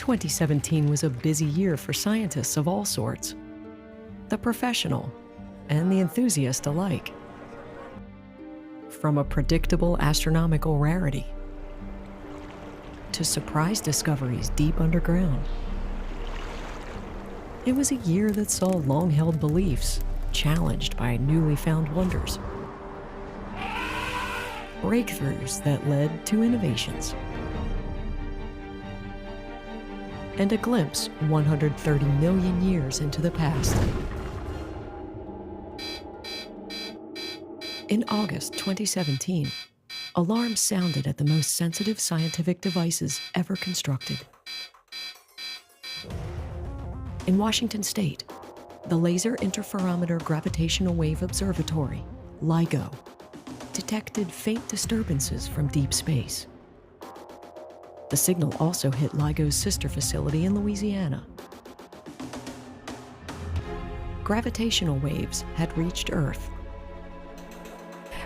2017 was a busy year for scientists of all sorts, the professional and the enthusiast alike. From a predictable astronomical rarity to surprise discoveries deep underground. It was a year that saw long-held beliefs challenged by newly found wonders, breakthroughs that led to innovations, and a glimpse 130 million years into the past. In August 2017, alarms sounded at the most sensitive scientific devices ever constructed. In Washington State, the Laser Interferometer Gravitational Wave Observatory, LIGO, detected faint disturbances from deep space. The signal also hit LIGO's sister facility in Louisiana. Gravitational waves had reached Earth.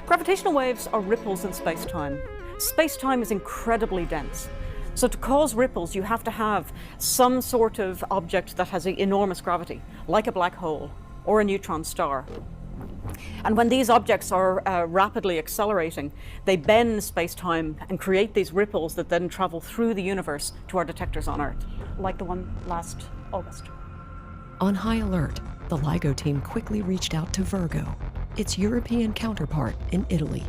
Gravitational waves are ripples in space-time. Space-time is incredibly dense. So to cause ripples, you have to have some sort of object that has enormous gravity, like a black hole or a neutron star. And when these objects are rapidly accelerating, they bend space-time and create these ripples that then travel through the universe to our detectors on Earth, like the one last August. On high alert, the LIGO team quickly reached out to Virgo, its European counterpart in Italy,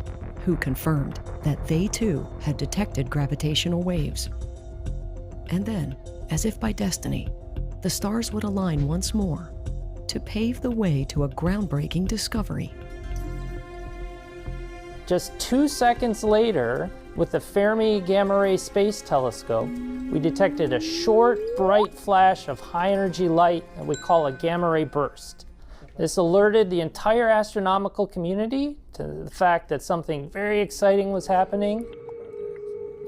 who confirmed that they too had detected gravitational waves. And then, as if by destiny, the stars would align once more to pave the way to a groundbreaking discovery. Just 2 seconds later, with the Fermi Gamma Ray Space Telescope, we detected a short, bright flash of high-energy light that we call a gamma ray burst. This alerted the entire astronomical community to the fact that something very exciting was happening.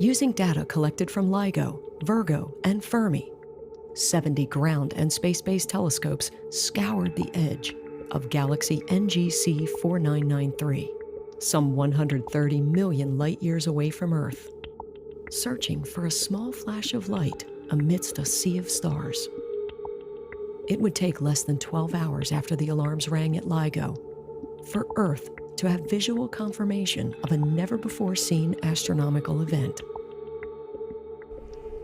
Using data collected from LIGO, Virgo, and Fermi, 70 ground and space-based telescopes scoured the edge of galaxy NGC 4993, some 130 million light-years away from Earth, searching for a small flash of light amidst a sea of stars. It would take less than 12 hours after the alarms rang at LIGO for Earth to have visual confirmation of a never-before-seen astronomical event.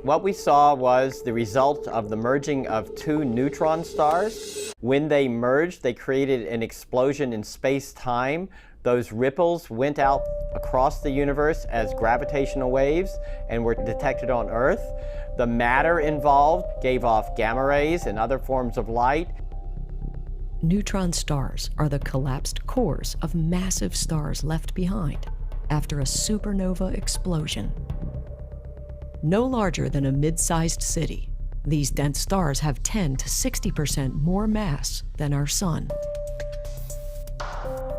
What we saw was the result of the merging of two neutron stars. When they merged, they created an explosion in space-time. Those ripples went out across the universe as gravitational waves and were detected on Earth. The matter involved gave off gamma rays and other forms of light. Neutron stars are the collapsed cores of massive stars left behind after a supernova explosion. No larger than a mid-sized city, these dense stars have 10 to 60% more mass than our Sun.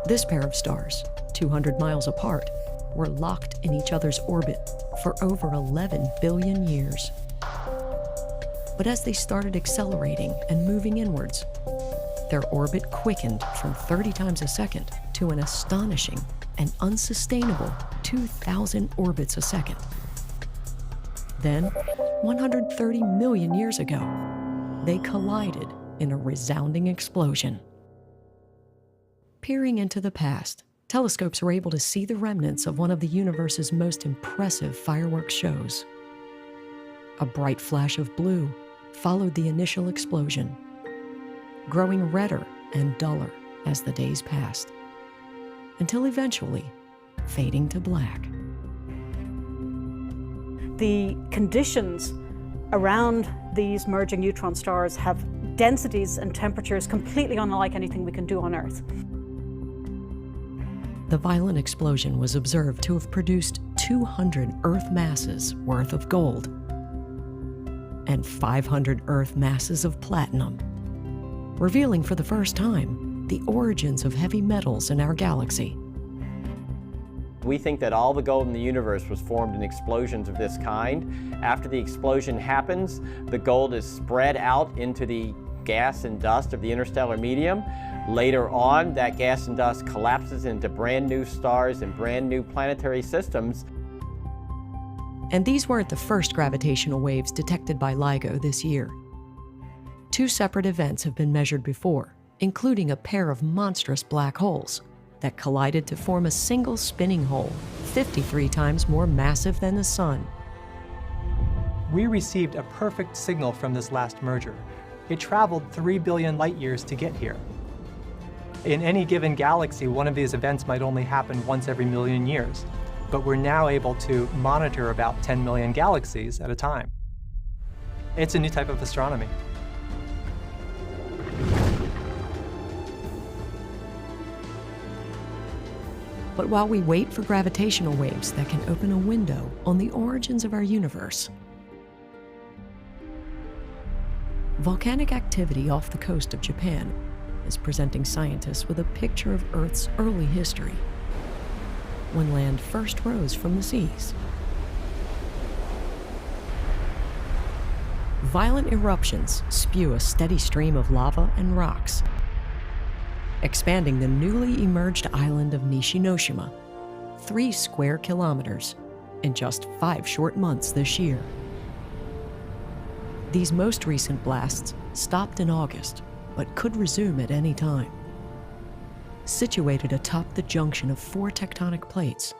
This pair of stars, 200 miles apart, were locked in each other's orbit for over 11 billion years. But as they started accelerating and moving inwards, their orbit quickened from 30 times a second to an astonishing and unsustainable 2,000 orbits a second. Then, 130 million years ago, they collided in a resounding explosion. Peering into the past, telescopes were able to see the remnants of one of the universe's most impressive fireworks shows. A bright flash of blue followed the initial explosion, growing redder and duller as the days passed, until eventually fading to black. The conditions around these merging neutron stars have densities and temperatures completely unlike anything we can do on Earth. The violent explosion was observed to have produced 200 Earth masses worth of gold and 500 Earth masses of platinum, revealing for the first time the origins of heavy metals in our galaxy. We think that all the gold in the universe was formed in explosions of this kind. After the explosion happens, the gold is spread out into the gas and dust of the interstellar medium. Later on, that gas and dust collapses into brand new stars and brand new planetary systems. And these weren't the first gravitational waves detected by LIGO this year. 2 separate events have been measured before, including a pair of monstrous black holes that collided to form a single spinning hole, 53 times more massive than the Sun. We received a perfect signal from this last merger. It traveled 3 billion light years to get here. In any given galaxy, one of these events might only happen once every million years, but we're now able to monitor about 10 million galaxies at a time. It's a new type of astronomy. But while we wait for gravitational waves that can open a window on the origins of our universe, volcanic activity off the coast of Japan is presenting scientists with a picture of Earth's early history, when land first rose from the seas. Violent eruptions spew a steady stream of lava and rocks, expanding the newly emerged island of Nishinoshima, 3 square kilometers, in just 5 short months this year. These most recent blasts stopped in August, but could resume at any time. Situated atop the junction of 4 tectonic plates,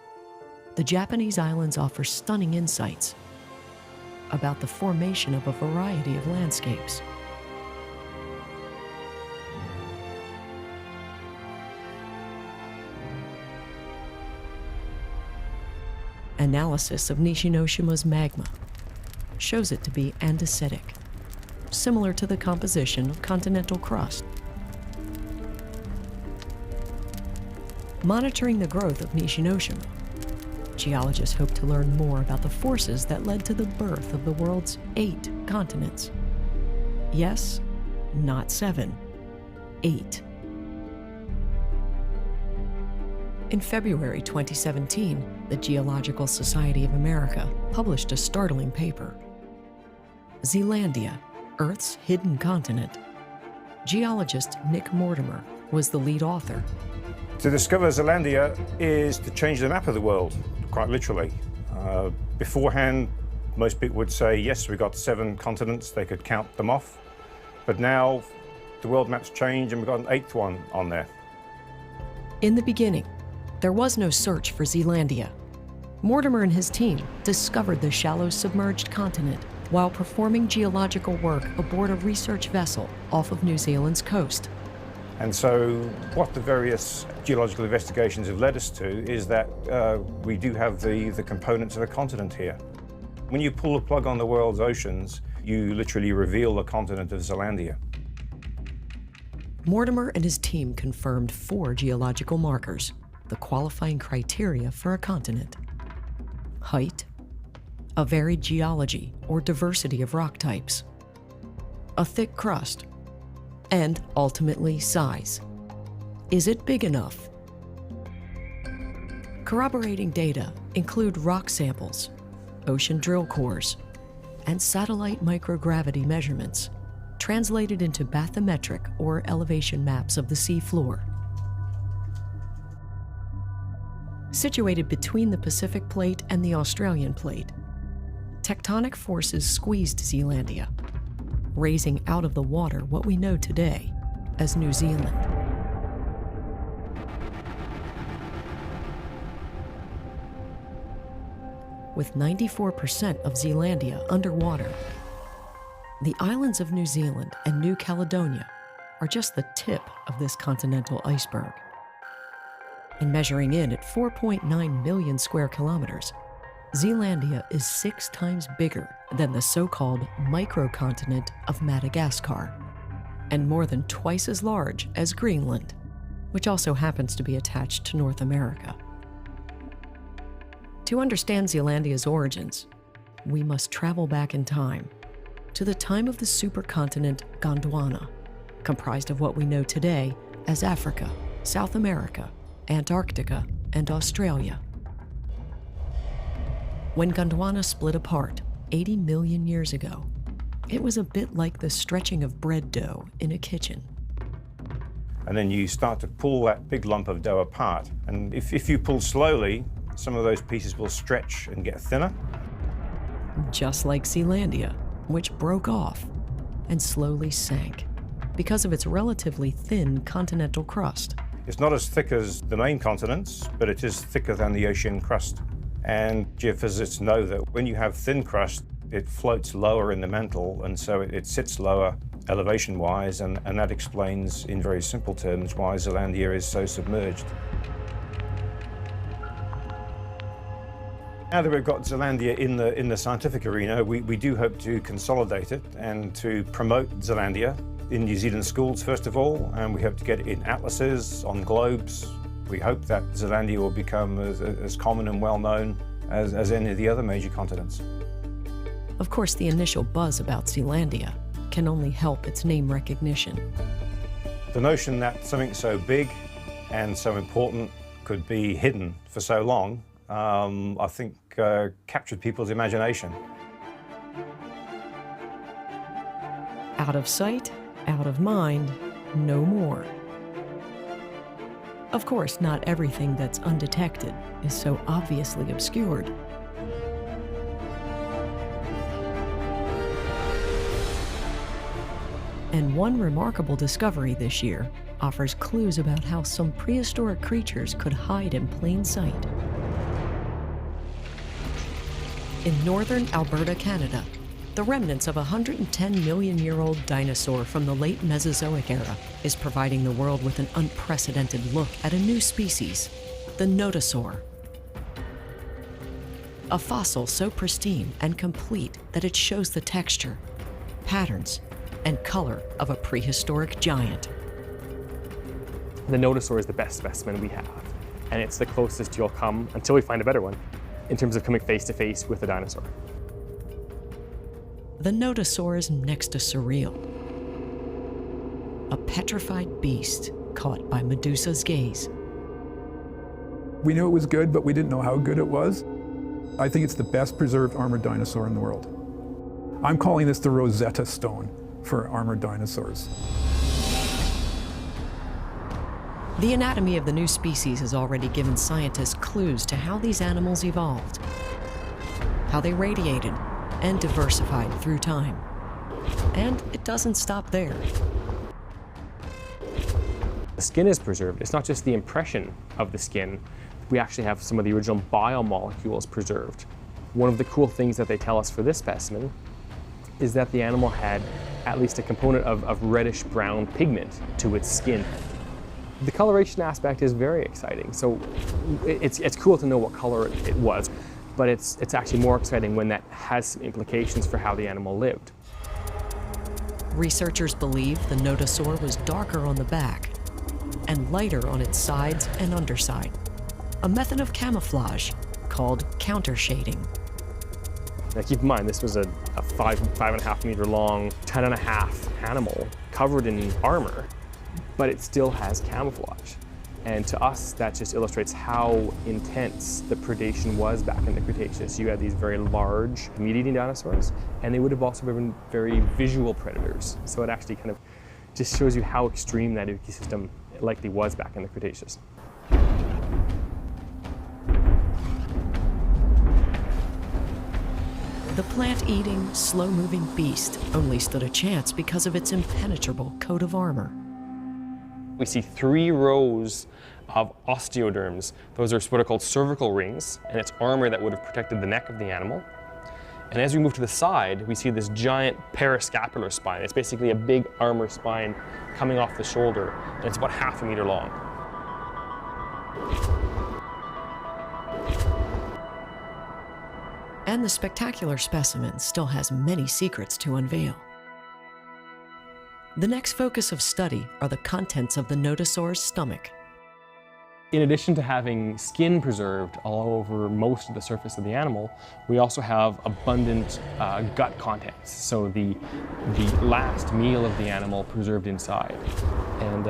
the Japanese islands offer stunning insights about the formation of a variety of landscapes. Analysis of Nishinoshima's magma shows it to be andesitic, similar to the composition of continental crust. Monitoring the growth of Nishinoshima, geologists hope to learn more about the forces that led to the birth of the world's 8 continents. Yes, not 7, 8. In February 2017, the Geological Society of America published a startling paper. Zealandia, Earth's hidden continent. Geologist Nick Mortimer was the lead author. To discover Zealandia is to change the map of the world, quite literally. Beforehand, most people would say, yes, we got 7 continents, they could count them off. But now, the world map's changed and we've got an 8th one on there. In the beginning, there was no search for Zealandia. Mortimer and his team discovered the shallow submerged continent while performing geological work aboard a research vessel off of New Zealand's coast. And so what the various geological investigations have led us to is that we do have the components of a continent here. When you pull the plug on the world's oceans, you literally reveal the continent of Zealandia. Mortimer and his team confirmed 4 geological markers, the qualifying criteria for a continent: height, a varied geology or diversity of rock types, a thick crust, and ultimately size. Is it big enough? Corroborating data include rock samples, ocean drill cores, and satellite microgravity measurements, translated into bathymetric or elevation maps of the sea floor. Situated between the Pacific Plate and the Australian Plate, tectonic forces squeezed Zealandia, raising out of the water what we know today as New Zealand. With 94% of Zealandia underwater, the islands of New Zealand and New Caledonia are just the tip of this continental iceberg. And measuring in at 4.9 million square kilometers, Zealandia is 6 times bigger than the so-called microcontinent of Madagascar, and more than twice as large as Greenland, which also happens to be attached to North America. To understand Zealandia's origins, we must travel back in time to the time of the supercontinent Gondwana, comprised of what we know today as Africa, South America, Antarctica, and Australia. When Gondwana split apart 80 million years ago, it was a bit like the stretching of bread dough in a kitchen. And then you start to pull that big lump of dough apart. And if you pull slowly, some of those pieces will stretch and get thinner. just like Zealandia, which broke off and slowly sank because of its relatively thin continental crust. It's not as thick as the main continents, but it is thicker than the ocean crust. And geophysicists know that when you have thin crust, it floats lower in the mantle, and so it sits lower elevation-wise, and that explains, in very simple terms, why Zealandia is so submerged. Now that we've got Zealandia in the scientific arena, we do hope to consolidate it and to promote Zealandia in New Zealand schools, first of all, and we hope to get it in atlases, on globes. We hope that Zealandia will become as common and well known as any of the other major continents. Of course, the initial buzz about Zealandia can only help its name recognition. The notion that something so big and so important could be hidden for so long, I think captured people's imagination. Out of sight, out of mind, no more. Of course, not everything that's undetected is so obviously obscured. And one remarkable discovery this year offers clues about how some prehistoric creatures could hide in plain sight. In northern Alberta, Canada, the remnants of a 110-million-year-old dinosaur from the late Mesozoic era is providing the world with an unprecedented look at a new species, the nodosaur. A fossil so pristine and complete that it shows the texture, patterns, and color of a prehistoric giant. The nodosaur is the best specimen we have, and it's the closest you'll come, until we find a better one, in terms of coming face to face with a dinosaur. The nodosaur is next to surreal. A petrified beast caught by Medusa's gaze. We knew it was good, but we didn't know how good it was. I think it's the best preserved armored dinosaur in the world. I'm calling this the Rosetta Stone for armored dinosaurs. The anatomy of the new species has already given scientists clues to how these animals evolved, how they radiated and diversified through time. And it doesn't stop there. The skin is preserved. It's not just the impression of the skin. We actually have some of the original biomolecules preserved. One of the cool things that they tell us for this specimen is that the animal had at least a component of reddish-brown pigment to its skin. The coloration aspect is very exciting. So it's cool to know what color it was, but it's actually more exciting when that has some implications for how the animal lived. Researchers believe the nodosaur was darker on the back and lighter on its sides and underside, a method of camouflage called countershading. Now keep in mind, this was a 5.5 meter long, 10.5 animal covered in armor, but it still has camouflage. And to us, that just illustrates how intense the predation was back in the Cretaceous. You had these very large meat-eating dinosaurs, and they would have also been very visual predators. So it actually kind of just shows you how extreme that ecosystem likely was back in the Cretaceous. The plant-eating, slow-moving beast only stood a chance because of its impenetrable coat of armor. We see 3 rows of osteoderms. Those are what are called cervical rings, and it's armor that would have protected the neck of the animal. And as we move to the side, we see this giant parascapular spine. It's basically a big armor spine coming off the shoulder, and it's about 1/2 meter long. And the spectacular specimen still has many secrets to unveil. The next focus of study are the contents of the nodosaur's stomach. In addition to having skin preserved all over most of the surface of the animal, we also have abundant gut contents. So the last meal of the animal preserved inside. And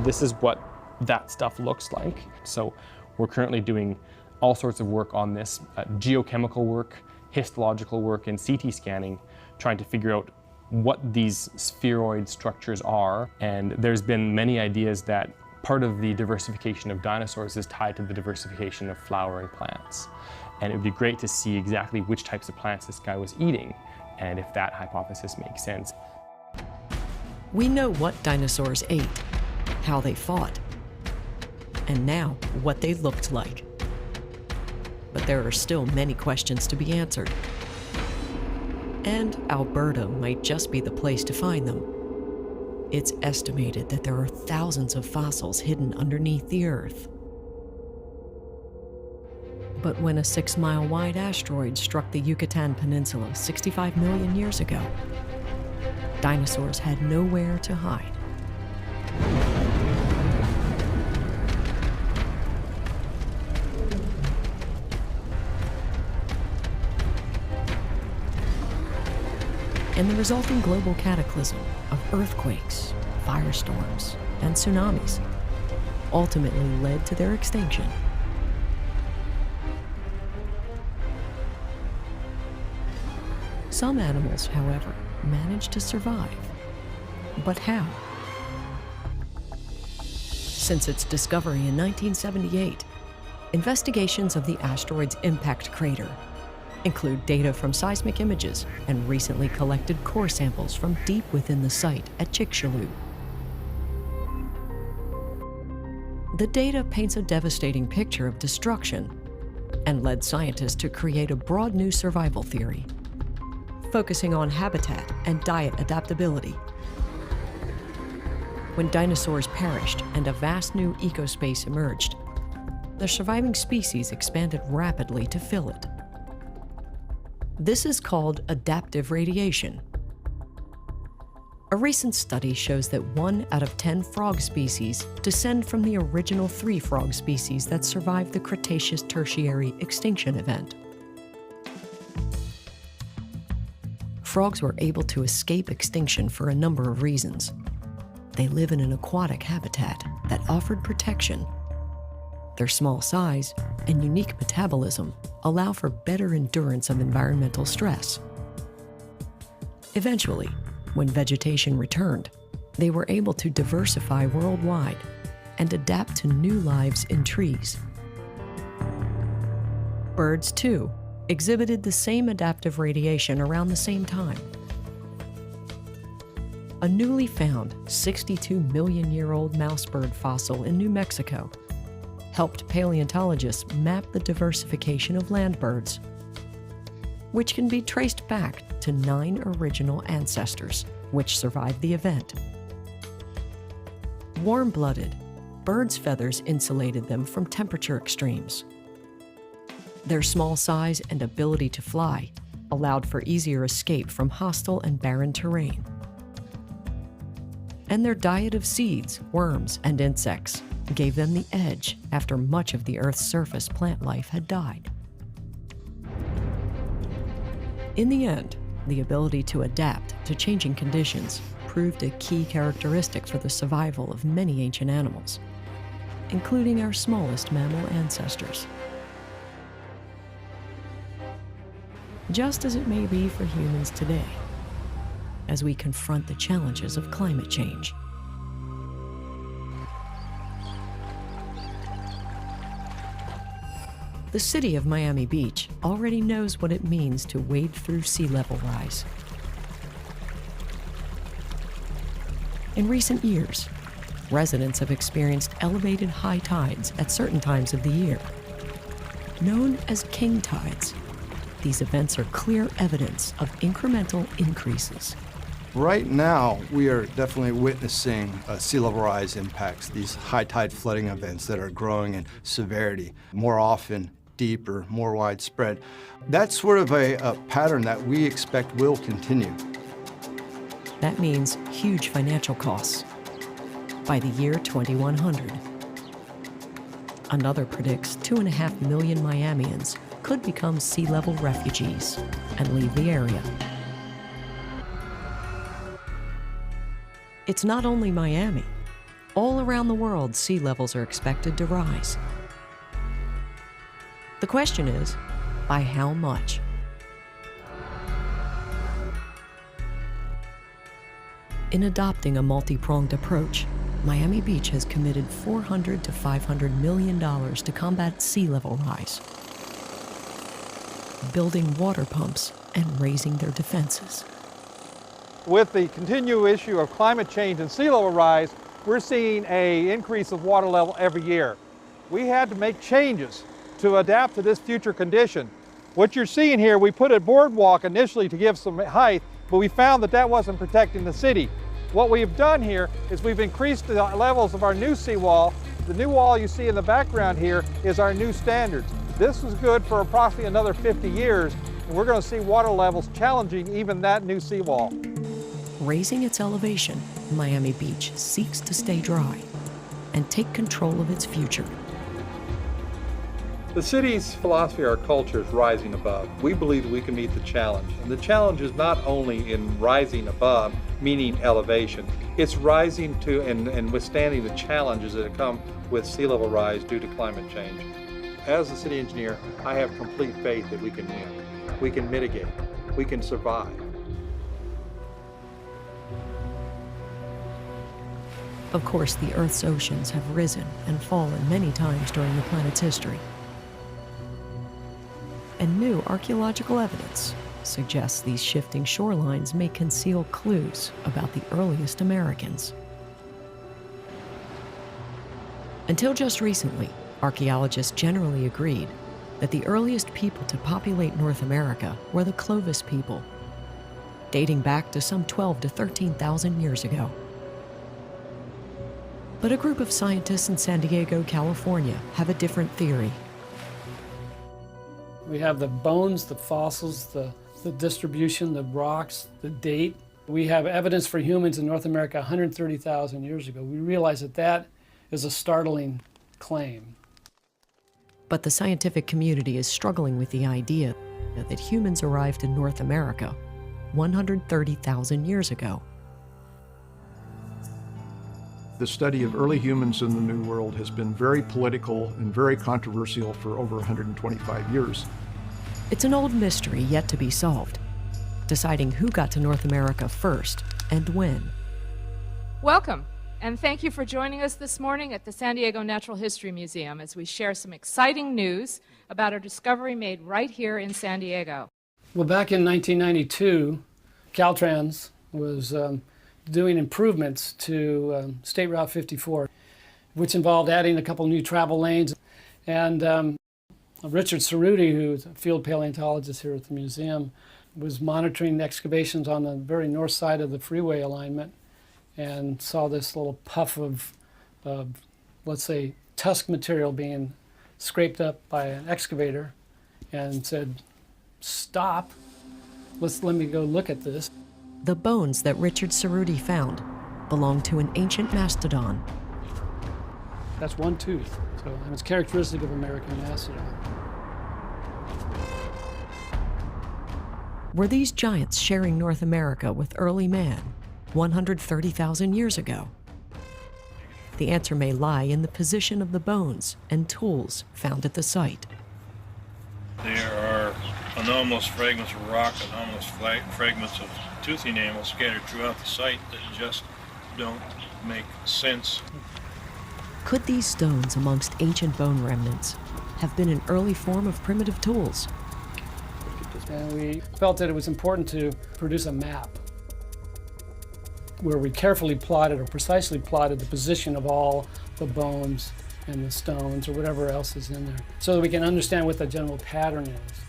this is what that stuff looks like. So we're currently doing all sorts of work on this, geochemical work, histological work, and CT scanning, trying to figure out what these spheroid structures are. And there's been many ideas that part of the diversification of dinosaurs is tied to the diversification of flowering plants. And it would be great to see exactly which types of plants this guy was eating, and if that hypothesis makes sense. We know what dinosaurs ate, how they fought, and now what they looked like. But there are still many questions to be answered. And Alberta might just be the place to find them. It's estimated that there are thousands of fossils hidden underneath the Earth. But when a 6-mile-wide asteroid struck the Yucatan Peninsula 65 million years ago, dinosaurs had nowhere to hide. And the resulting global cataclysm of earthquakes, firestorms, and tsunamis ultimately led to their extinction. Some animals, however, managed to survive. But how? Since its discovery in 1978, investigations of the asteroid's impact crater include data from seismic images and recently collected core samples from deep within the site at Chicxulub. The data paints a devastating picture of destruction and led scientists to create a broad new survival theory, focusing on habitat and diet adaptability. When dinosaurs perished and a vast new ecospace emerged, the surviving species expanded rapidly to fill it. This is called adaptive radiation. A recent study shows that 1 out of 10 frog species descend from the original 3 frog species that survived the Cretaceous-Tertiary extinction event. Frogs were able to escape extinction for a number of reasons. They live in an aquatic habitat that offered protection. Their small size and unique metabolism allow for better endurance of environmental stress. Eventually, when vegetation returned, they were able to diversify worldwide and adapt to new lives in trees. Birds, too, exhibited the same adaptive radiation around the same time. A newly found 62-million-year-old mousebird fossil in New Mexico helped paleontologists map the diversification of land birds, which can be traced back to 9 original ancestors, which survived the event. Warm-blooded, birds' feathers insulated them from temperature extremes. Their small size and ability to fly allowed for easier escape from hostile and barren terrain. And their diet of seeds, worms, and insects gave them the edge after much of the Earth's surface plant life had died. In the end, the ability to adapt to changing conditions proved a key characteristic for the survival of many ancient animals, including our smallest mammal ancestors. Just as it may be for humans today, as we confront the challenges of climate change. The city of Miami Beach already knows what it means to wade through sea level rise. In recent years, residents have experienced elevated high tides at certain times of the year. Known as king tides, these events are clear evidence of incremental increases. Right now, we are definitely witnessing sea level rise impacts, these high tide flooding events that are growing in severity, more often, deeper, more widespread. That's sort of a pattern that we expect will continue. That means huge financial costs by the year 2100. Another predicts 2.5 million Miamians could become sea level refugees and leave the area. It's not only Miami. All around the world, sea levels are expected to rise. The question is, by how much? In adopting a multi-pronged approach, Miami Beach has committed $400 to $500 million to combat sea level rise. building water pumps and raising their defenses. With the continual issue of climate change and sea level rise, we're seeing an increase of water level every year. We had to make changes to adapt to this future condition. What you're seeing here, we put a boardwalk initially to give some height, but we found that that wasn't protecting the city. What we've done here is we've increased the levels of our new seawall. The new wall you see in the background here is our new standards. This is good for approximately another 50 years, and we're going to see water levels challenging even that new seawall. Raising its elevation, Miami Beach seeks to stay dry and take control of its future. The city's philosophy, our culture, is rising above. We believe we can meet the challenge. And the challenge is not only in rising above, meaning elevation, it's rising to and withstanding the challenges that come with sea level rise due to climate change. As a city engineer, I have complete faith that we can win. We can mitigate. We can survive. Of course, the Earth's oceans have risen and fallen many times during the planet's history. And new archaeological evidence suggests these shifting shorelines may conceal clues about the earliest Americans. Until just recently, archaeologists generally agreed that the earliest people to populate North America were the Clovis people, dating back to some 12 to 13,000 years ago. But a group of scientists in San Diego, California, have a different theory. We have the bones, the fossils, the distribution, the rocks, the date. We have evidence for humans in North America 130,000 years ago. We realize that that is a startling claim. But the scientific community is struggling with the idea that humans arrived in North America 130,000 years ago. The study of early humans in the New World has been very political and very controversial for over 125 years. It's an old mystery yet to be solved, deciding who got to North America first and when. Welcome, and thank you for joining us this morning at the San Diego Natural History Museum as we share some exciting news about a discovery made right here in San Diego. Well, back in 1992, Caltrans was doing improvements to State Route 54, which involved adding a couple new travel lanes. And Richard Cerruti, who's a field paleontologist here at the museum, was monitoring excavations on the very north side of the freeway alignment and saw this little puff of let's say, tusk material being scraped up by an excavator and said, "Stop, let me go look at this." The bones that Richard Cerruti found belonged to an ancient mastodon. That's one tooth, so it's characteristic of American mastodon. Were these giants sharing North America with early man 130,000 years ago? The answer may lie in the position of the bones and tools found at the site. There are anomalous fragments of rock, anomalous fragments of tooth enamel scattered throughout the site that just don't make sense. Could these stones amongst ancient bone remnants have been an early form of primitive tools? And we felt that it was important to produce a map where we carefully plotted or precisely plotted the position of all the bones and the stones or whatever else is in there, so that we can understand what the general pattern is.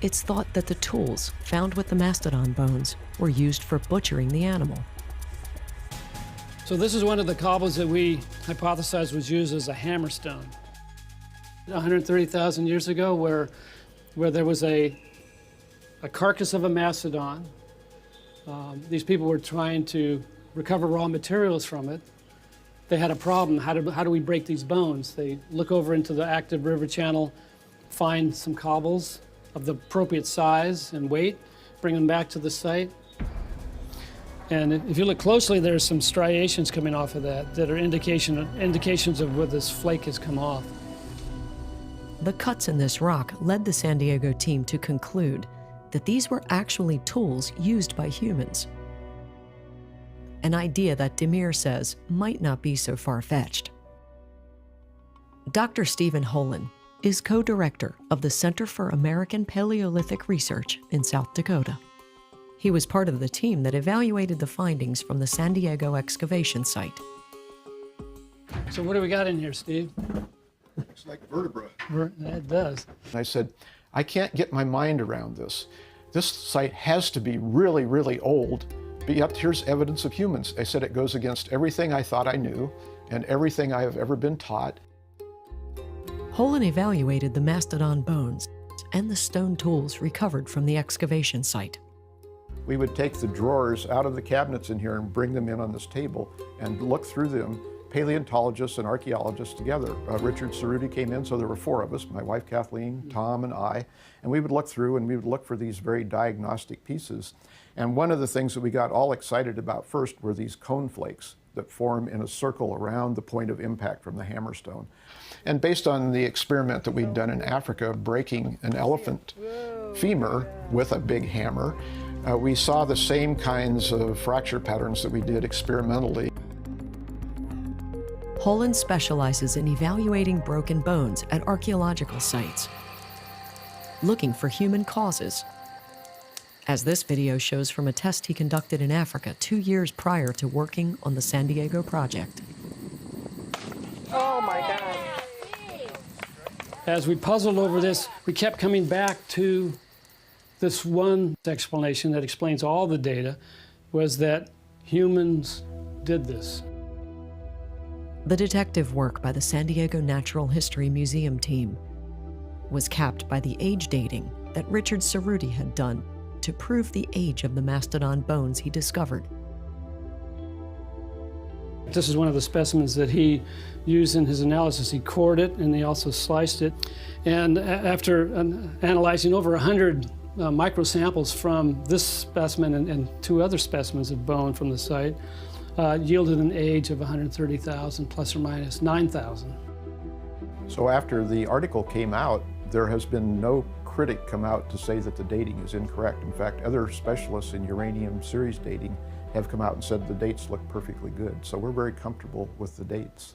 It's thought that the tools found with the mastodon bones were used for butchering the animal. So this is one of the cobbles that we hypothesized was used as a hammerstone 130,000 years ago, where there was a carcass of a mastodon. These people were trying to recover raw materials from it. They had a problem. How do we break these bones? They look over into the active river channel, find some cobbles of the appropriate size and weight, bring them back to the site. And if you look closely, there's some striations coming off of that are indications of where this flake has come off. The cuts in this rock led the San Diego team to conclude that these were actually tools used by humans. An idea that Demir says might not be so far-fetched. Dr. Stephen Holen, is co-director of the Center for American Paleolithic Research in South Dakota. He was part of the team that evaluated the findings from the San Diego excavation site. So what do we got in here, Steve? Looks like vertebra. It does. I said, I can't get my mind around this. This site has to be really, really old, but yet here's evidence of humans. I said it goes against everything I thought I knew and everything I have ever been taught. Holon evaluated the mastodon bones and the stone tools recovered from the excavation site. We would take the drawers out of the cabinets in here and bring them in on this table and look through them, paleontologists and archaeologists together. Richard Cerruti came in, so there were 4 of us, my wife Kathleen, Tom, and I, and we would look through and we would look for these very diagnostic pieces. And one of the things that we got all excited about first were these cone flakes that form in a circle around the point of impact from the hammerstone. And based on the experiment that we'd done in Africa, breaking an elephant femur with a big hammer, we saw the same kinds of fracture patterns that we did experimentally. Holon specializes in evaluating broken bones at archaeological sites, looking for human causes, as this video shows from a test he conducted in Africa 2 years prior to working on the San Diego project. Oh my God. As we puzzled over this, we kept coming back to this one explanation that explains all the data, was that humans did this. The detective work by the San Diego Natural History Museum team was capped by the age dating that Richard Cerruti had done to prove the age of the mastodon bones he discovered. This is one of the specimens that he used in his analysis. He cored it and he also sliced it. And after analyzing over 100 microsamples from this specimen and 2 other specimens of bone from the site, yielded an age of 130,000 plus or minus 9,000. So after the article came out, there has been no critic come out to say that the dating is incorrect. In fact, other specialists in uranium series dating have come out and said the dates look perfectly good. So we're very comfortable with the dates.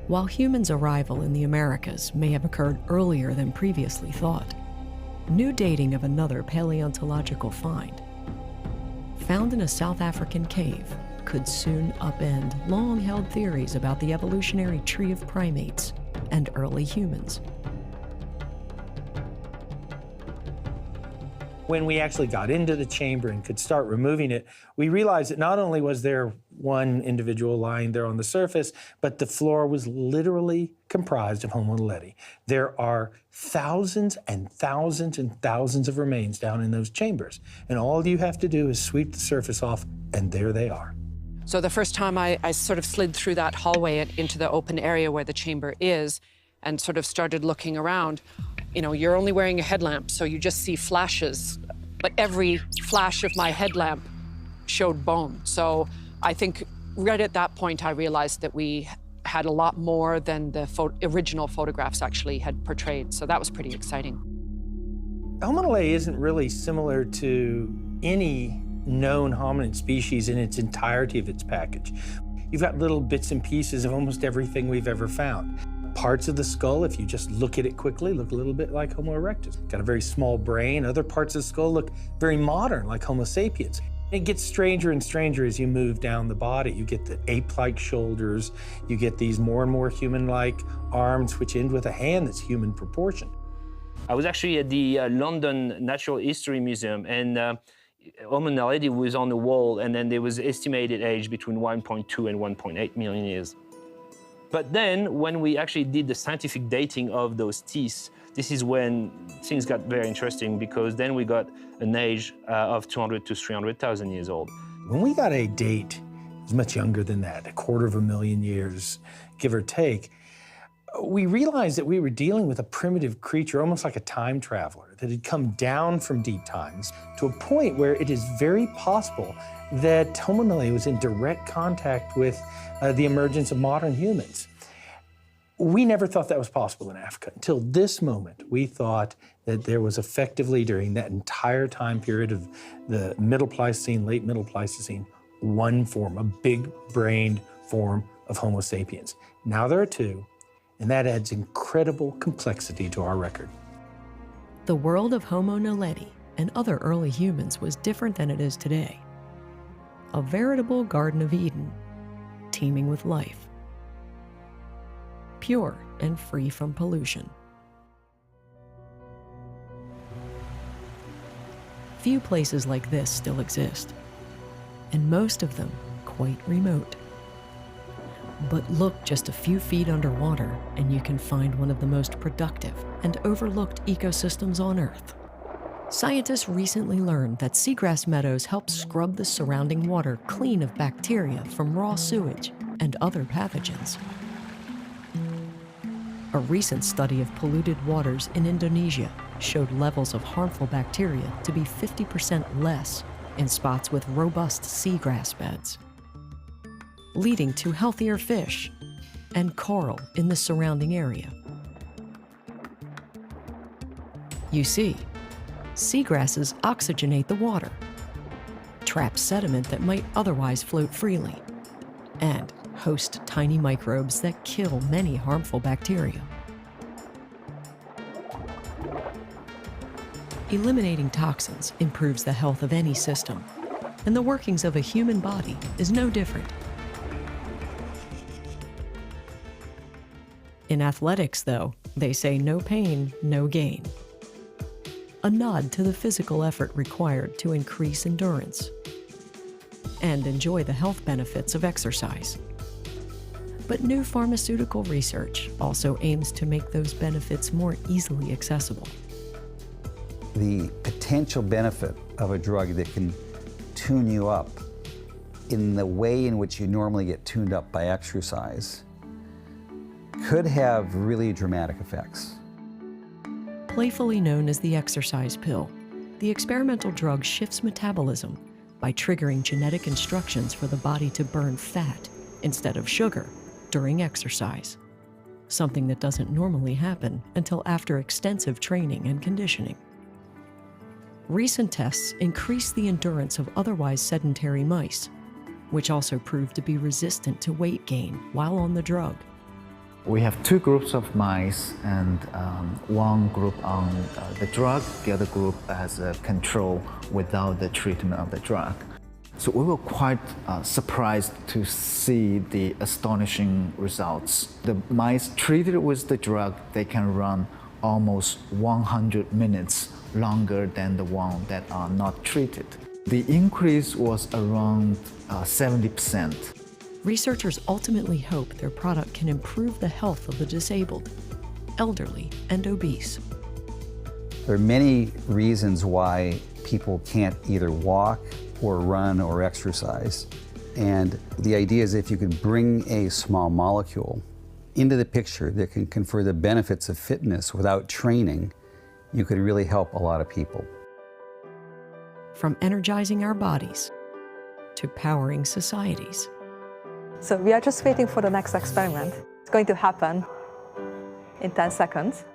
While humans' arrival in the Americas may have occurred earlier than previously thought, new dating of another paleontological find, found in a South African cave, could soon upend long-held theories about the evolutionary tree of primates and early humans. When we actually got into the chamber and could start removing it, we realized that not only was there one individual lying there on the surface, but the floor was literally comprised of Homo naledi. There are thousands and thousands and thousands of remains down in those chambers, and all you have to do is sweep the surface off, and there they are. So the first time I sort of slid through that hallway into the open area where the chamber is and sort of started looking around, you know, you're only wearing a headlamp, so you just see flashes, but every flash of my headlamp showed bone. So I think right at that point, I realized that we had a lot more than the original photographs actually had portrayed. So that was pretty exciting. Homo naledi isn't really similar to any known hominid species in its entirety of its package. You've got little bits and pieces of almost everything we've ever found. Parts of the skull, if you just look at it quickly, look a little bit like Homo erectus. Got a very small brain. Other parts of the skull look very modern, like Homo sapiens. It gets stranger and stranger as you move down the body. You get the ape-like shoulders. You get these more and more human-like arms, which end with a hand that's human proportion. I was actually at the London Natural History Museum, and Homo naledi was on the wall, and then there was estimated age between 1.2 and 1.8 million years. But then, when we actually did the scientific dating of those teeth, this is when things got very interesting, because then we got an age of 200 to 300,000 years old. When we got a date, it was much younger than that, 250,000 years, give or take, we realized that we were dealing with a primitive creature, almost like a time traveler, that had come down from deep times to a point where it is very possible that Homo naledi was in direct contact with the emergence of modern humans. We never thought that was possible in Africa. Until this moment, we thought that there was effectively, during that entire time period of the Middle Pleistocene, late Middle Pleistocene, one form, a big-brained form of Homo sapiens. Now there are 2, and that adds incredible complexity to our record. The world of Homo naledi and other early humans was different than it is today. A veritable Garden of Eden, teeming with life, pure and free from pollution. Few places like this still exist, and most of them quite remote. But look just a few feet underwater and you can find one of the most productive and overlooked ecosystems on Earth. Scientists recently learned that seagrass meadows help scrub the surrounding water clean of bacteria from raw sewage and other pathogens. A recent study of polluted waters in Indonesia showed levels of harmful bacteria to be 50% less in spots with robust seagrass beds, leading to healthier fish and coral in the surrounding area. You see, seagrasses oxygenate the water, trap sediment that might otherwise float freely, and host tiny microbes that kill many harmful bacteria. Eliminating toxins improves the health of any system, and the workings of a human body is no different. In athletics, though, they say no pain, no gain. A nod to the physical effort required to increase endurance and enjoy the health benefits of exercise. But new pharmaceutical research also aims to make those benefits more easily accessible. The potential benefit of a drug that can tune you up in the way in which you normally get tuned up by exercise could have really dramatic effects. Playfully known as the exercise pill, the experimental drug shifts metabolism by triggering genetic instructions for the body to burn fat instead of sugar during exercise, something that doesn't normally happen until after extensive training and conditioning. Recent tests increase the endurance of otherwise sedentary mice, which also proved to be resistant to weight gain while on the drug. We have two groups of mice, and one group on the drug, the other group as a control without the treatment of the drug. So we were quite surprised to see the astonishing results. The mice treated with the drug, they can run almost 100 minutes longer than the one that are not treated. The increase was around 70%. Researchers ultimately hope their product can improve the health of the disabled, elderly, and obese. There are many reasons why people can't either walk or run or exercise. And the idea is if you can bring a small molecule into the picture that can confer the benefits of fitness without training, you could really help a lot of people. From energizing our bodies to powering societies. So we are just waiting for the next experiment. It's going to happen in 10 seconds.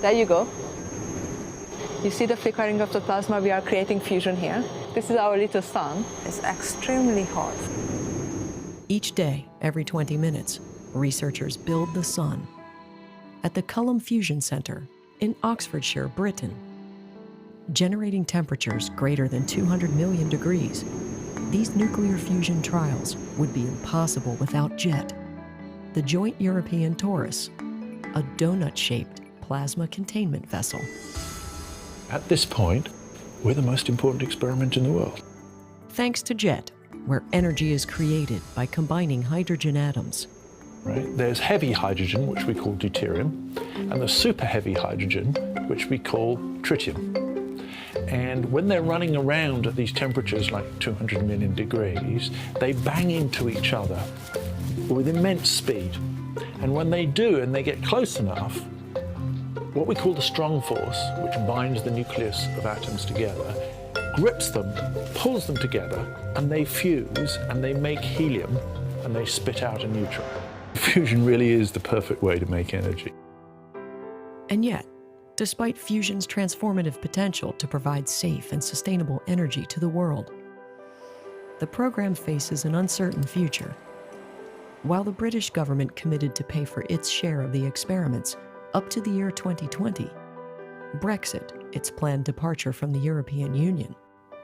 There you go. You see the flickering of the plasma? We are creating fusion here. This is our little sun. It's extremely hot. Each day, every 20 minutes, researchers build the sun. At the Culham Fusion Centre in Oxfordshire, Britain, generating temperatures greater than 200 million degrees, these nuclear fusion trials would be impossible without JET, the Joint European Torus, a donut-shaped plasma containment vessel. At this point, we're the most important experiment in the world. Thanks to JET, where energy is created by combining hydrogen atoms. Right? There's heavy hydrogen, which we call deuterium, and the super heavy hydrogen, which we call tritium. And when they're running around at these temperatures like 200 million degrees, they bang into each other with immense speed. And when they do, and they get close enough, what we call the strong force, which binds the nucleus of atoms together, grips them, pulls them together, and they fuse, and they make helium, and they spit out a neutron. Fusion really is the perfect way to make energy. And yet, despite fusion's transformative potential to provide safe and sustainable energy to the world, the program faces an uncertain future. while the British government committed to pay for its share of the experiments up to the year 2020, Brexit, its planned departure from the European Union,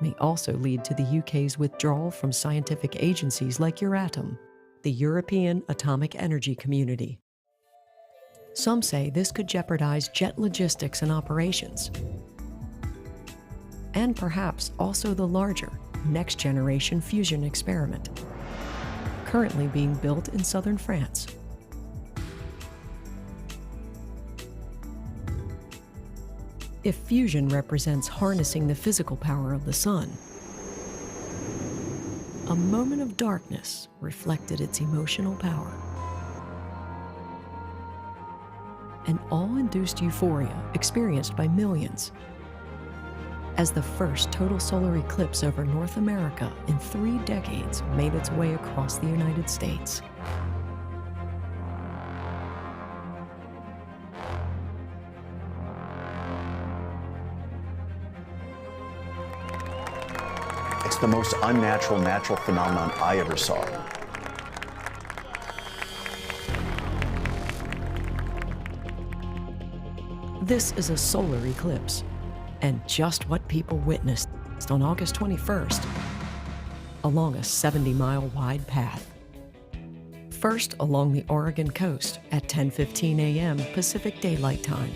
may also lead to the UK's withdrawal from scientific agencies like Euratom, the European Atomic Energy Community. Some say this could jeopardize jet logistics and operations, and perhaps also the larger next-generation fusion experiment, currently being built in southern France. If fusion represents harnessing the physical power of the sun, a moment of darkness reflected its emotional power. An awe-induced euphoria experienced by millions as the first total solar eclipse over North America in 3 decades made its way across the United States. It's the most unnatural natural phenomenon I ever saw. This is a solar eclipse, and just what people witnessed on August 21st along a 70-mile wide path. First along the Oregon coast at 10:15 a.m. Pacific Daylight Time,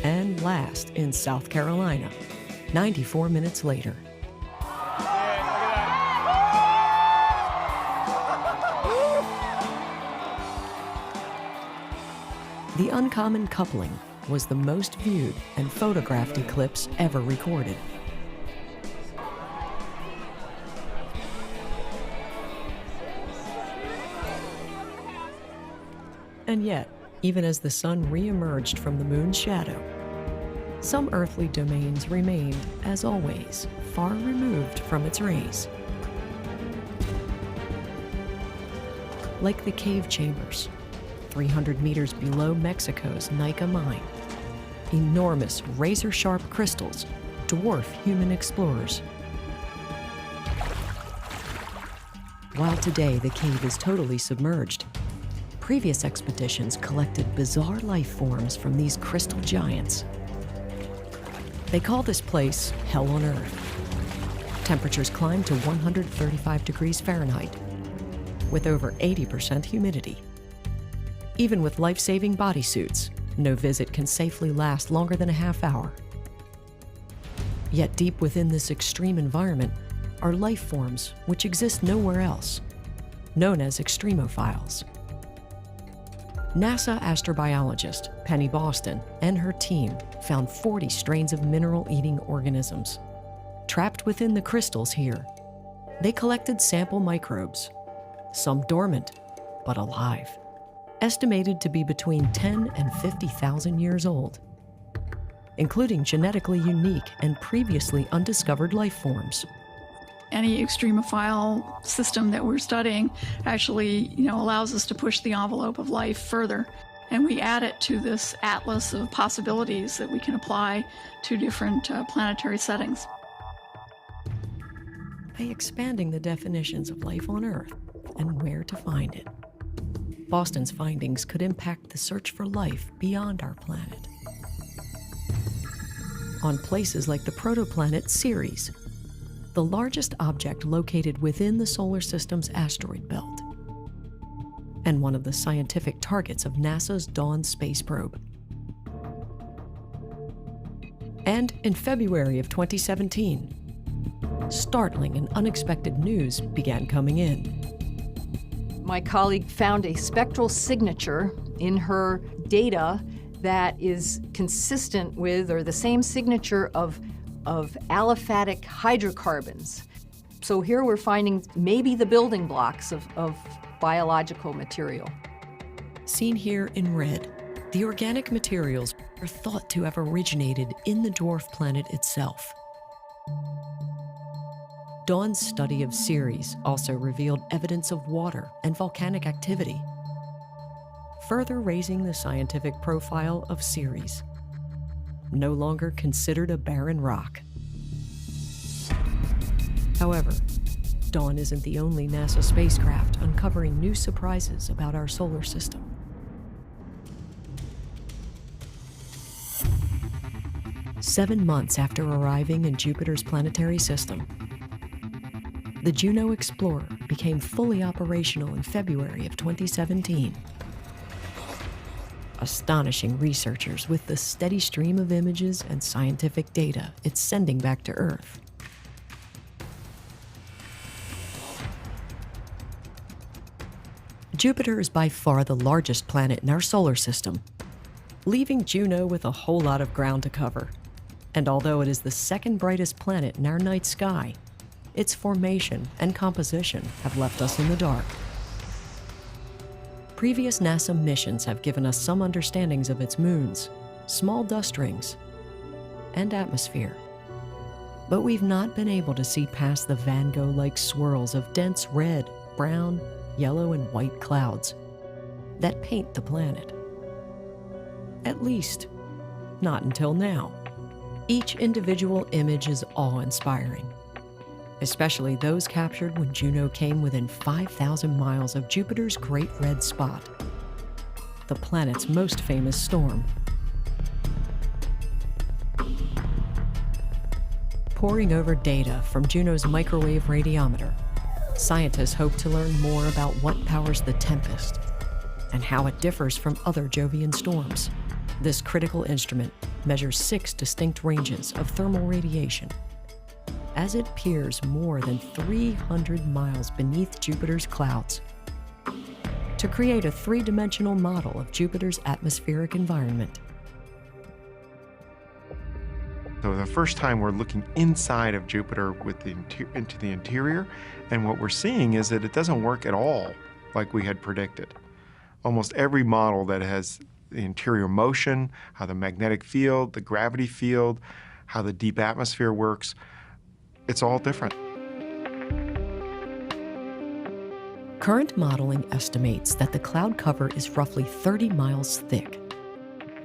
and last in South Carolina 94 minutes later. The uncommon coupling was the most viewed and photographed eclipse ever recorded. And yet, even as the sun re-emerged from the moon's shadow, some earthly domains remained, as always, far removed from its rays. Like the cave chambers, 300 meters below Mexico's Nica mine, enormous razor-sharp crystals dwarf human explorers. While today the cave is totally submerged, previous expeditions collected bizarre life forms from these crystal giants. They call this place Hell on Earth. Temperatures climb to 135 degrees Fahrenheit, with over 80% humidity. Even with life-saving bodysuits, no visit can safely last longer than a half hour. Yet deep within this extreme environment are life forms which exist nowhere else, known as extremophiles. NASA astrobiologist Penny Boston and her team found 40 strains of mineral-eating organisms. Trapped within the crystals here, they collected sample microbes, some dormant, but alive, estimated to be between 10 and 50,000 years old, including genetically unique and previously undiscovered life forms. Any extremophile system that we're studying actually, allows us to push the envelope of life further. And we add it to this atlas of possibilities that we can apply to different planetary settings. By expanding the definitions of life on Earth and where to find it, Boston's findings could impact the search for life beyond our planet. On places like the protoplanet Ceres, the largest object located within the solar system's asteroid belt, and one of the scientific targets of NASA's Dawn space probe. And in February of 2017, startling and unexpected news began coming in. My colleague found a spectral signature in her data that is consistent with, or the same signature of aliphatic hydrocarbons. So here we're finding maybe the building blocks of biological material. Seen here in red, the organic materials are thought to have originated in the dwarf planet itself. Dawn's study of Ceres also revealed evidence of water and volcanic activity, further raising the scientific profile of Ceres, no longer considered a barren rock. However, Dawn isn't the only NASA spacecraft uncovering new surprises about our solar system. Seven months after arriving in Jupiter's planetary system, the Juno Explorer became fully operational in February of 2017. Astonishing researchers with the steady stream of images and scientific data it's sending back to Earth. Jupiter is by far the largest planet in our solar system, leaving Juno with a whole lot of ground to cover. And although it is the second brightest planet in our night sky, its formation and composition have left us in the dark. Previous NASA missions have given us some understandings of its moons, small dust rings, and atmosphere. But we've not been able to see past the Van Gogh-like swirls of dense red, brown, yellow, and white clouds that paint the planet. At least, not until now. Each individual image is awe-inspiring, especially those captured when Juno came within 5,000 miles of Jupiter's Great Red Spot, the planet's most famous storm. Poring over data from Juno's microwave radiometer, scientists hope to learn more about what powers the Tempest and how it differs from other Jovian storms. This critical instrument measures 6 distinct ranges of thermal radiation as it peers more than 300 miles beneath Jupiter's clouds to create a three-dimensional model of Jupiter's atmospheric environment. So the first time we're looking inside of Jupiter with into the interior, and what we're seeing is that it doesn't work at all like we had predicted. Almost every model that has the interior motion, how the magnetic field, the gravity field, how the deep atmosphere works, it's all different. Current modeling estimates that the cloud cover is roughly 30 miles thick.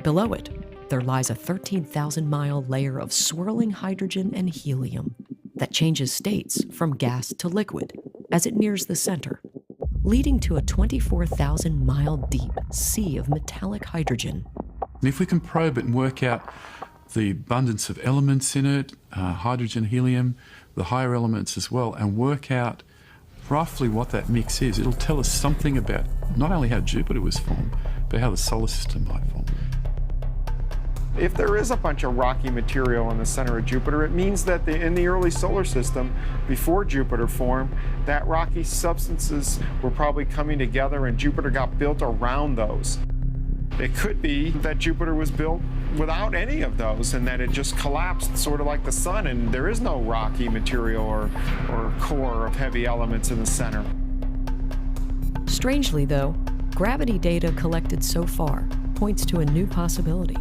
Below it, there lies a 13,000-mile layer of swirling hydrogen and helium that changes states from gas to liquid as it nears the center, leading to a 24,000-mile deep sea of metallic hydrogen. And if we can probe it and work out the abundance of elements in it, hydrogen, helium, the higher elements as well, and work out roughly what that mix is, it'll tell us something about not only how Jupiter was formed, but how the solar system might form. If there is a bunch of rocky material in the center of Jupiter, it means that in the early solar system, before Jupiter formed, that rocky substances were probably coming together and Jupiter got built around those. It could be that Jupiter was built without any of those and that it just collapsed sort of like the sun and there is no rocky material or core of heavy elements in the center. Strangely though, gravity data collected so far points to a new possibility.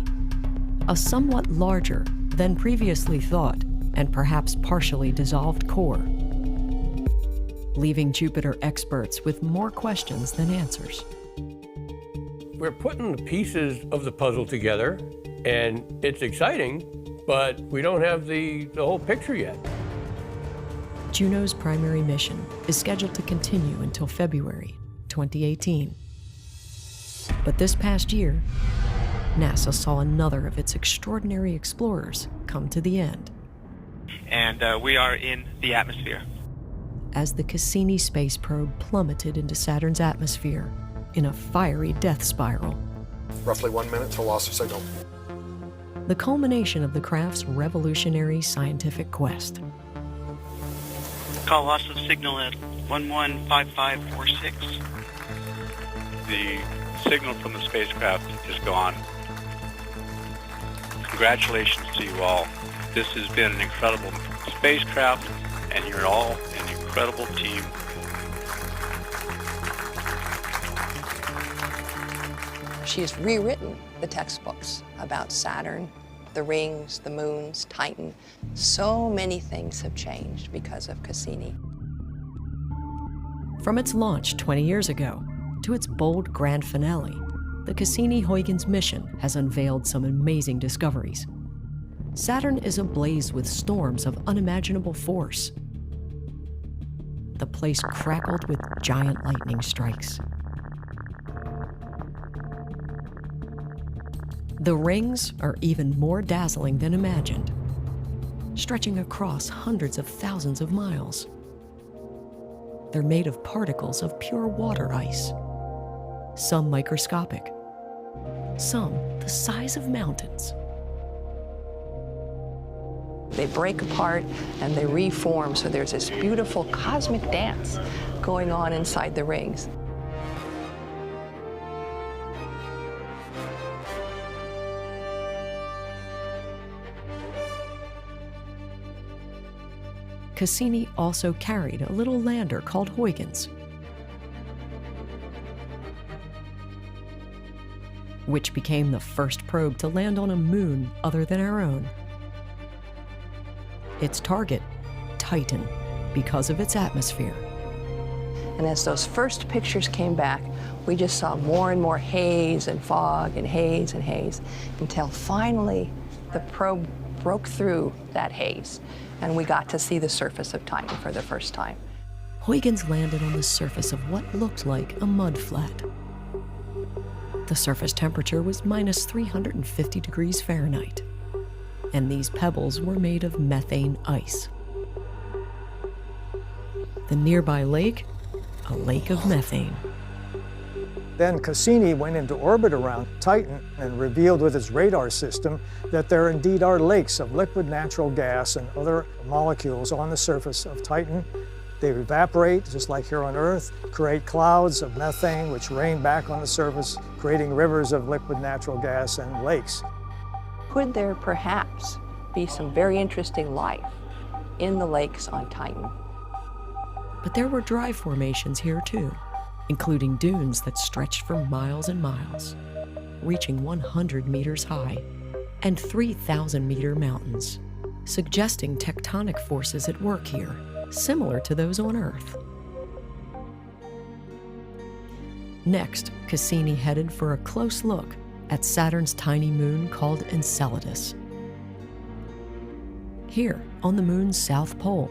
A somewhat larger than previously thought and perhaps partially dissolved core, leaving Jupiter experts with more questions than answers. We're putting the pieces of the puzzle together, and it's exciting, but we don't have the whole picture yet. Juno's primary mission is scheduled to continue until February 2018. But this past year, NASA saw another of its extraordinary explorers come to the end. And we are in the atmosphere. As the Cassini space probe plummeted into Saturn's atmosphere in a fiery death spiral. Roughly 1 minute to loss of signal. The culmination of the craft's revolutionary scientific quest. Call loss of signal at 115546. The signal from the spacecraft is gone. Congratulations to you all. This has been an incredible spacecraft, and you're all an incredible team. She has rewritten the textbooks about Saturn, the rings, the moons, Titan. So many things have changed because of Cassini. From its launch 20 years ago to its bold grand finale, the Cassini-Huygens mission has unveiled some amazing discoveries. Saturn is ablaze with storms of unimaginable force. the place crackled with giant lightning strikes. The rings are even more dazzling than imagined, stretching across hundreds of thousands of miles. They're made of particles of pure water ice, some microscopic, some the size of mountains. They break apart and they reform, so there's this beautiful cosmic dance going on inside the rings. Cassini also carried a little lander called Huygens, which became the first probe to land on a moon other than our own. Its target, Titan, because of its atmosphere. And as those first pictures came back, we just saw more and more haze and fog and haze and haze, until finally the probe broke through that haze, and we got to see the surface of Titan for the first time. Huygens landed on the surface of what looked like a mud flat. The surface temperature was minus 350 degrees Fahrenheit, and these pebbles were made of methane ice. The nearby lake, a lake of methane. Then Cassini went into orbit around Titan and revealed with his radar system that there indeed are lakes of liquid natural gas and other molecules on the surface of Titan. They evaporate, just like here on Earth, create clouds of methane which rain back on the surface, creating rivers of liquid natural gas and lakes. Could there perhaps be some very interesting life in the lakes on Titan? But there were dry formations here too, including dunes that stretched for miles and miles, reaching 100 meters high, and 3,000-meter mountains, suggesting tectonic forces at work here, similar to those on Earth. Next, Cassini headed for a close look at Saturn's tiny moon called Enceladus. Here, on the moon's south pole,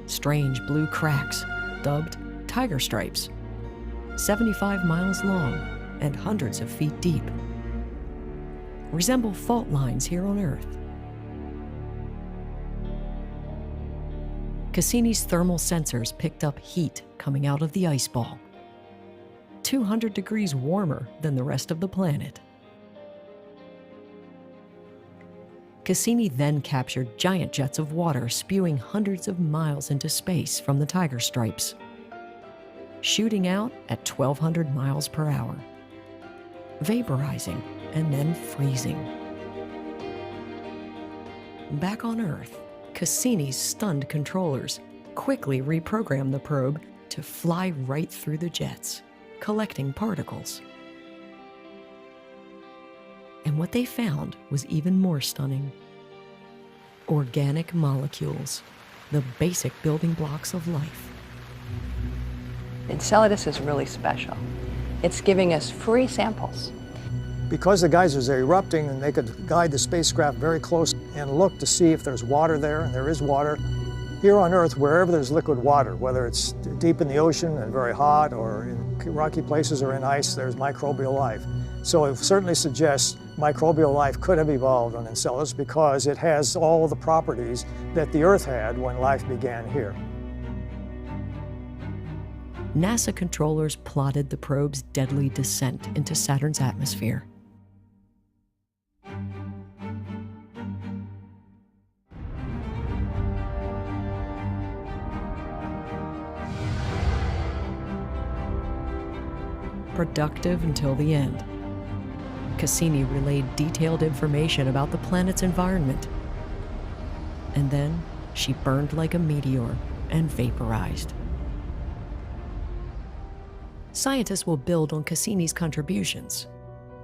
strange blue cracks, dubbed tiger stripes, 75 miles long and hundreds of feet deep, resemble fault lines here on Earth. Cassini's thermal sensors picked up heat coming out of the ice ball, 200 degrees warmer than the rest of the planet. Cassini then captured giant jets of water spewing hundreds of miles into space from the tiger stripes, shooting out at 1,200 miles per hour, vaporizing and then freezing. Back on Earth, Cassini's stunned controllers quickly reprogrammed the probe to fly right through the jets, collecting particles. And what they found was even more stunning. Organic molecules, the basic building blocks of life. Enceladus is really special. It's giving us free samples. Because the geysers are erupting, and they could guide the spacecraft very close and look to see if there's water there, and there is water. Here on Earth, wherever there's liquid water, whether it's deep in the ocean and very hot, or in rocky places or in ice, there's microbial life. So it certainly suggests microbial life could have evolved on Enceladus because it has all the properties that the Earth had when life began here. NASA controllers plotted the probe's deadly descent into Saturn's atmosphere. Productive until the end. Cassini relayed detailed information about the planet's environment. And then she burned like a meteor and vaporized. Scientists will build on Cassini's contributions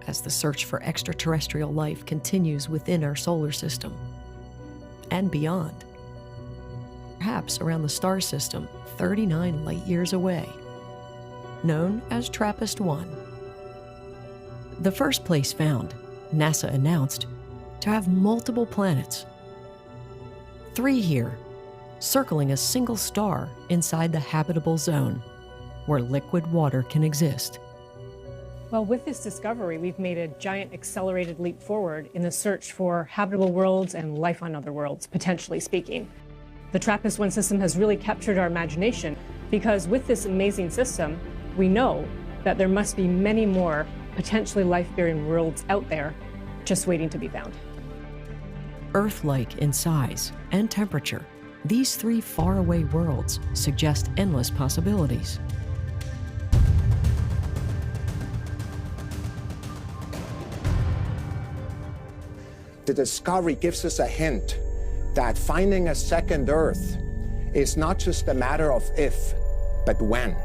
as the search for extraterrestrial life continues within our solar system and beyond, perhaps around the star system 39 light-years away, known as TRAPPIST-1. The first place found, NASA announced, to have multiple planets. 3 here, circling a single star inside the habitable zone, where liquid water can exist. Well, with this discovery, we've made a giant accelerated leap forward in the search for habitable worlds and life on other worlds, potentially speaking. The TRAPPIST-1 system has really captured our imagination because with this amazing system, we know that there must be many more potentially life-bearing worlds out there just waiting to be found. Earth-like in size and temperature, these three faraway worlds suggest endless possibilities. The discovery gives us a hint that finding a second Earth is not just a matter of if, but when.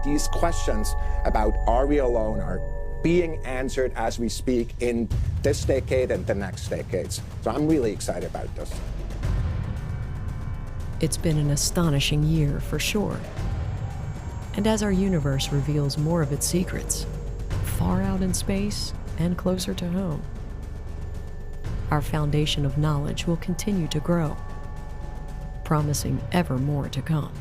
These questions about are we alone are being answered as we speak in this decade and the next decades. So I'm really excited about this. It's been an astonishing year for sure. And as our universe reveals more of its secrets, far out in space and closer to home, our foundation of knowledge will continue to grow, promising ever more to come.